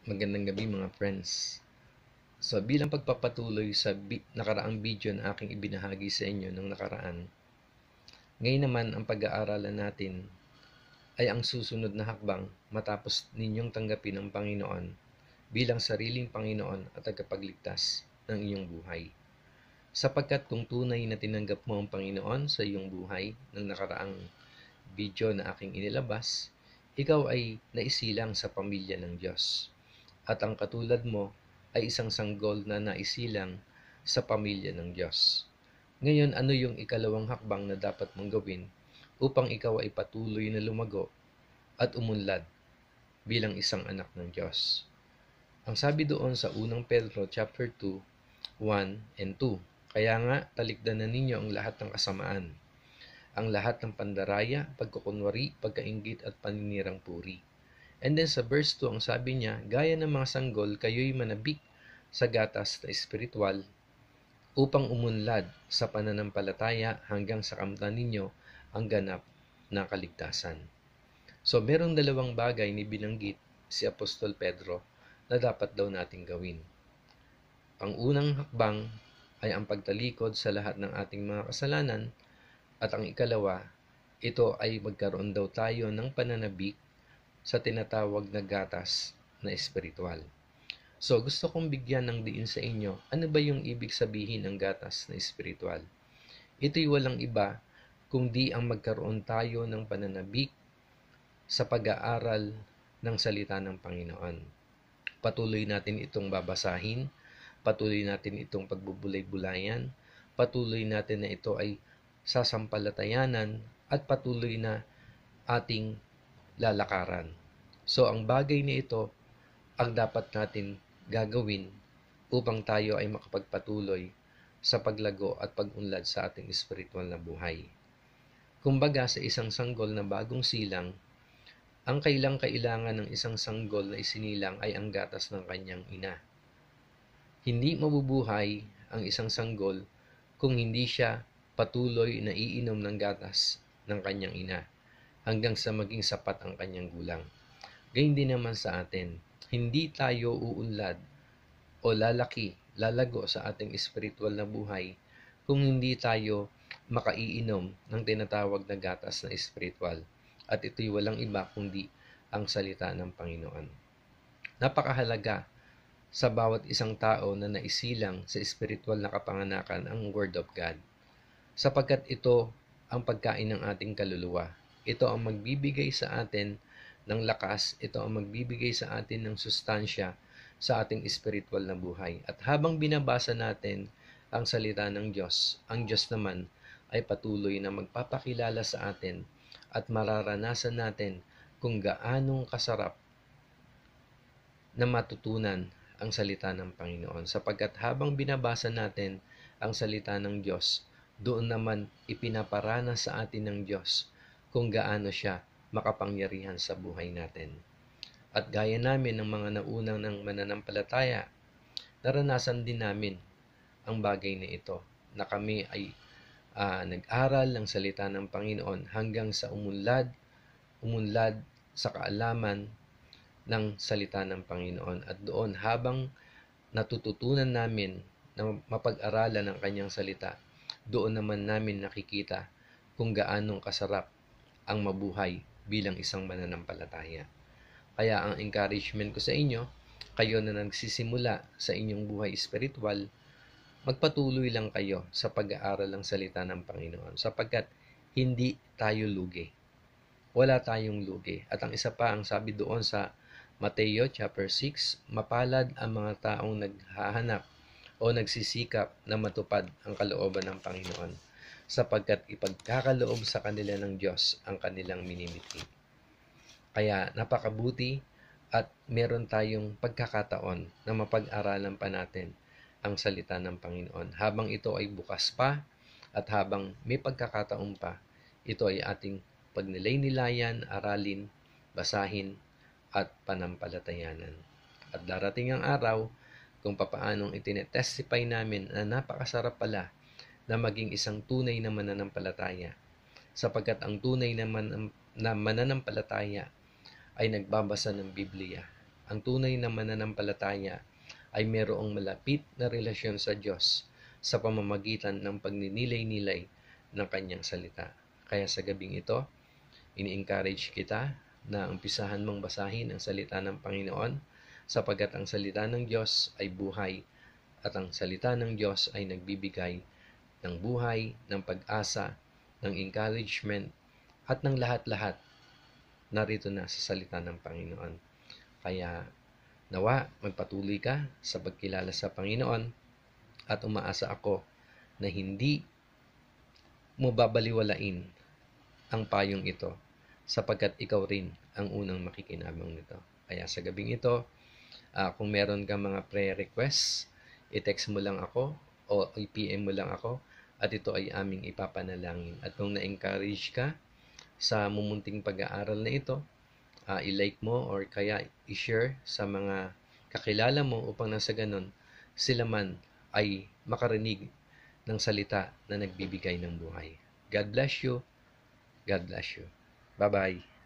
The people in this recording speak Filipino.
Magandang gabi mga friends. So bilang pagpapatuloy sa nakaraang video na aking ibinahagi sa inyo ng nakaraan, ngayon naman ang pag-aaralan natin ay ang susunod na hakbang matapos ninyong tanggapin ang Panginoon bilang sariling Panginoon at tagapagligtas ng iyong buhay. Sapagkat kung tunay na tinanggap mo ang Panginoon sa iyong buhay ng nakaraang video na aking inilabas, ikaw ay naisilang sa pamilya ng Diyos. At ang katulad mo ay isang sanggol na naisilang sa pamilya ng Diyos. Ngayon, ano yung ikalawang hakbang na dapat mong gawin upang ikaw ay patuloy na lumago at umunlad bilang isang anak ng Diyos? Ang sabi doon sa unang Pedro chapter 2, 1 and 2, kaya nga talikdan na ninyo ang lahat ng kasamaan, ang lahat ng pandaraya, pagkukunwari, pagkainggit at paninirang puri. And then sa verse 2, ang sabi niya, gaya ng mga sanggol, kayo'y manabik sa gatas na espiritual upang umunlad sa pananampalataya hanggang sa kamtan ninyo ang ganap na kaligtasan. So, merong dalawang bagay ni binanggit si Apostol Pedro na dapat daw nating gawin. Ang unang hakbang ay ang pagtalikod sa lahat ng ating mga kasalanan at ang ikalawa, ito ay magkaroon daw tayo ng pananabik sa tinatawag na gatas na espiritual. So, gusto kong bigyan ng diin sa inyo, ano ba yung ibig sabihin ng gatas na espiritual? Ito'y walang iba kundi ang magkaroon tayo ng pananabik sa pag-aaral ng salita ng Panginoon. Patuloy natin itong babasahin, patuloy natin itong pagbubulay-bulayan, patuloy natin na ito ay sasampalatayanan at patuloy na ating lalakaran. So, ang bagay na ito ang dapat natin gagawin upang tayo ay makapagpatuloy sa paglago at pag-unlad sa ating espiritual na buhay. Kumbaga, sa isang sanggol na bagong silang, ang kailangan ng isang sanggol na isinilang ay ang gatas ng kanyang ina. Hindi mabubuhay ang isang sanggol kung hindi siya patuloy na iinom ng gatas ng kanyang ina hanggang sa maging sapat ang kanyang gulang. Gayun din naman sa atin, hindi tayo uunlad o lalago sa ating espiritual na buhay kung hindi tayo makaiinom ng tinatawag na gatas na espiritual. At ito'y walang iba kundi ang salita ng Panginoon. Napakahalaga sa bawat isang tao na naisilang sa espiritual na kapanganakan ang Word of God, sapagkat ito ang pagkain ng ating kaluluwa. Ito ang magbibigay sa atin ng lakas, ito ang magbibigay sa atin ng sustansya sa ating espiritual na buhay. At habang binabasa natin ang salita ng Diyos, ang Diyos naman ay patuloy na magpapakilala sa atin at mararanasan natin kung gaanong kasarap na matutunan ang salita ng Panginoon. Sapagkat habang binabasa natin ang salita ng Diyos, doon naman ipinaparana sa atin ng Diyos kung gaano siya makapangyarihan sa buhay natin. At gaya namin ng mga naunang ng mananampalataya, naranasan din namin ang bagay na ito, na kami ay nag-aral ng salita ng Panginoon hanggang sa umunlad sa kaalaman ng salita ng Panginoon. At doon, habang natututunan namin na mapag-aralan ng kanyang salita, doon naman namin nakikita kung gaanong kasarap ang mabuhay bilang isang mananampalataya. Kaya ang encouragement ko sa inyo, kayo na nagsisimula sa inyong buhay espiritual, magpatuloy lang kayo sa pag-aaral ng salita ng Panginoon sapagkat hindi tayo lugi. Wala tayong lugi. At ang isa pa, ang sabi doon sa Mateo chapter 6, mapalad ang mga taong naghahanap o nagsisikap na matupad ang kalooban ng Panginoon sapagkat ipagkakaloob sa kanila ng Diyos ang kanilang minimiti. Kaya napakabuti at meron tayong pagkakataon na mapag-aralan pa natin ang salita ng Panginoon. Habang ito ay bukas pa at habang may pagkakataon pa, ito ay ating pagnilay-nilayan, aralin, basahin at panampalatayanan. At darating ang araw kung papaanong itinetestify namin na napakasarap pala na maging isang tunay na mananampalataya, sapagkat ang tunay na mananampalataya ay nagbabasa ng Biblia ang tunay na mananampalataya ay mayroong malapit na relasyon sa Diyos sa pamamagitan ng pagninilay-nilay ng kanyang salita. Kaya sa gabing ito, ini-encourage kita na umpisahan mong basahin ang salita ng Panginoon sapagkat ang salita ng Diyos ay buhay at ang salita ng Diyos ay nagbibigay ng buhay, ng pag-asa, ng encouragement at ng lahat-lahat narito na sa salita ng Panginoon. Kaya nawa magpatuloy ka sa pagkilala sa Panginoon at umaasa ako na hindi mo babaliwalain ang payong ito sapagkat ikaw rin ang unang makikinabang nito. Kaya sa gabing ito, kung meron ka mga prayer requests, i-text mo lang ako o i-PM mo lang ako at ito ay aming ipapanalangin. At kung na-encourage ka sa mumunting pag-aaral na ito, i-like mo or kaya i-share sa mga kakilala mo upang nasa ganon sila man ay makarinig ng salita na nagbibigay ng buhay. God bless you. God bless you. Bye-bye.